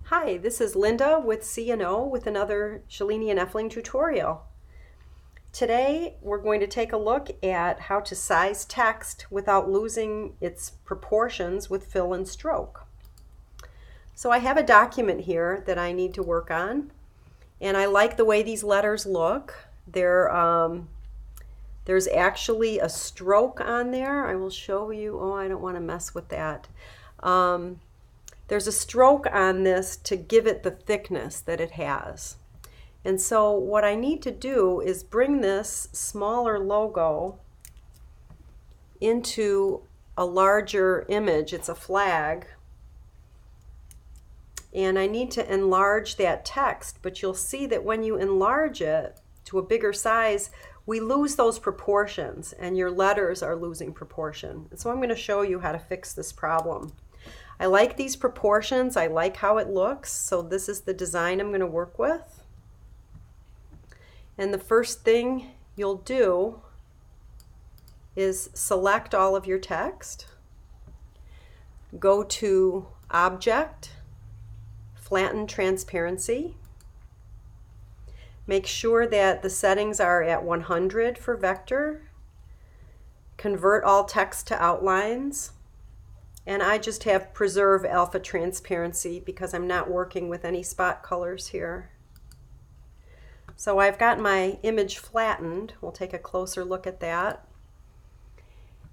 Hi, this is Linda with C&O with another Shalini and Effling tutorial. Today we're going to take a look at how to size text without losing its proportions with fill and stroke. So I have a document here that I need to work on, and I like the way these letters look. There's actually a stroke on there. I will show you. Oh, I don't want to mess with that. There's a stroke on this to give it the thickness that it has. And so what I need to do is bring this smaller logo into a larger image. It's a flag. And I need to enlarge that text, but you'll see that when you enlarge it to a bigger size, we lose those proportions and your letters are losing proportion. And so I'm going to show you how to fix this problem. I like these proportions. I like how it looks. So this is the design I'm going to work with. And the first thing you'll do is select all of your text. Go to Object, Flatten Transparency. Make sure that the settings are at 100 for vector. Convert all text to outlines. And I just have Preserve Alpha Transparency because I'm not working with any spot colors here. So I've got my image flattened. We'll take a closer look at that.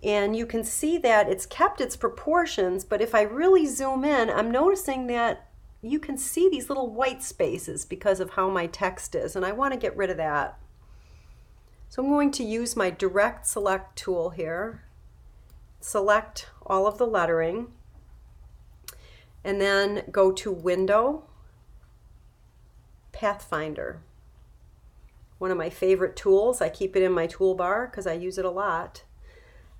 And you can see that it's kept its proportions, but if I really zoom in, I'm noticing that you can see these little white spaces because of how my text is, and I want to get rid of that. So I'm going to use my Direct Select tool here. Select all of the lettering, and then go to Window, Pathfinder. One of my favorite tools. I keep it in my toolbar because I use it a lot.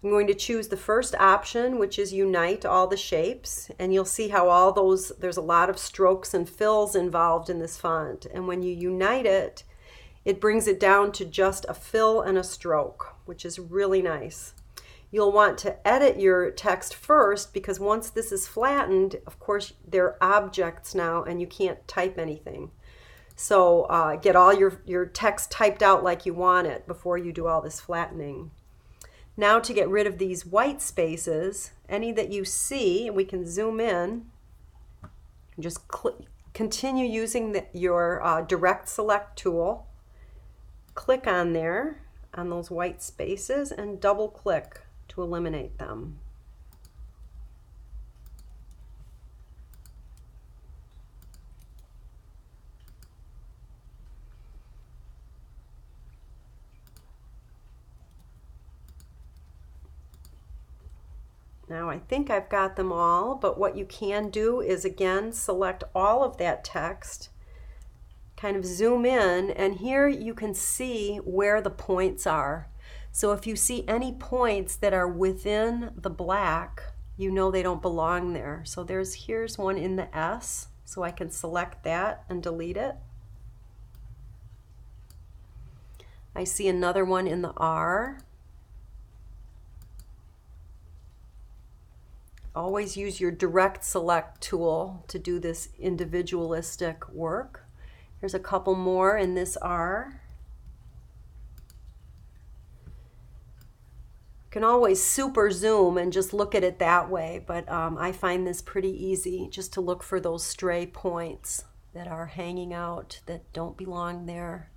I'm going to choose the first option, which is Unite all the shapes, and you'll see how all those, there's a lot of strokes and fills involved in this font, and when you unite it, it brings it down to just a fill and a stroke, which is really nice. You'll want to edit your text first because once this is flattened, of course, they're objects now and you can't type anything. So get all your text typed out like you want it before you do all this flattening. Now to get rid of these white spaces, any that you see, and we can zoom in, just continue using your Direct Select tool. Click on there, on those white spaces, and double click to eliminate them. Now I think I've got them all, but what you can do is again select all of that text, kind of zoom in, and here you can see where the points are. So if you see any points that are within the black, you know they don't belong there. So here's one in the S, so I can select that and delete it. I see another one in the R. Always use your Direct Select tool to do this individualistic work. There's a couple more in this R. You can always super zoom and just look at it that way, but I find this pretty easy just to look for those stray points that are hanging out that don't belong there.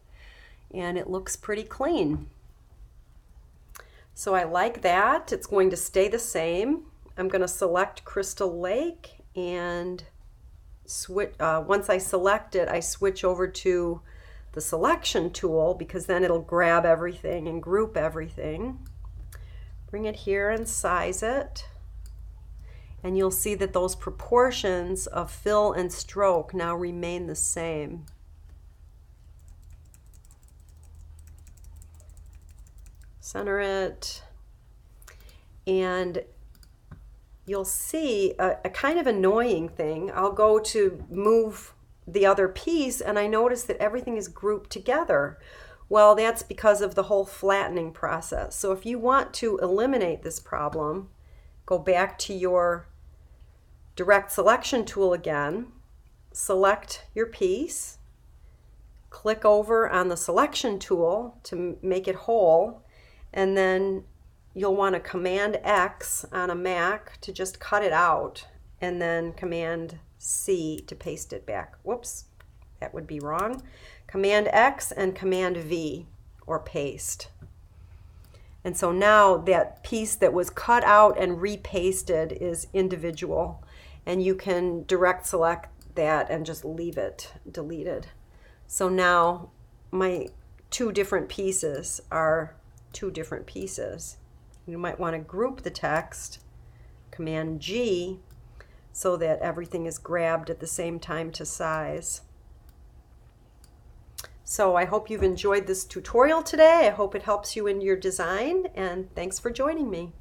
And it looks pretty clean. So I like that. It's going to stay the same. I'm going to select Crystal Lake and switch. Once I select it, I switch over to the selection tool because then it'll grab everything and group everything. Bring it here and size it, and you'll see that those proportions of fill and stroke now remain the same. Center it, and you'll see a kind of annoying thing. I'll go to move the other piece and I notice that everything is grouped together. Well, that's because of the whole flattening process. So if you want to eliminate this problem, go back to your Direct Selection tool again, select your piece, click over on the selection tool to make it whole, and then you'll want to Command X on a Mac to just cut it out, and then Command C to paste it back. Whoops, that would be wrong. Command X and Command V, or paste. And so now that piece that was cut out and repasted is individual, and you can direct select that and just leave it deleted. So now my two different pieces are two different pieces. You might want to group the text, Command G, so that everything is grabbed at the same time to size. So I hope you've enjoyed this tutorial today. I hope it helps you in your design, and thanks for joining me.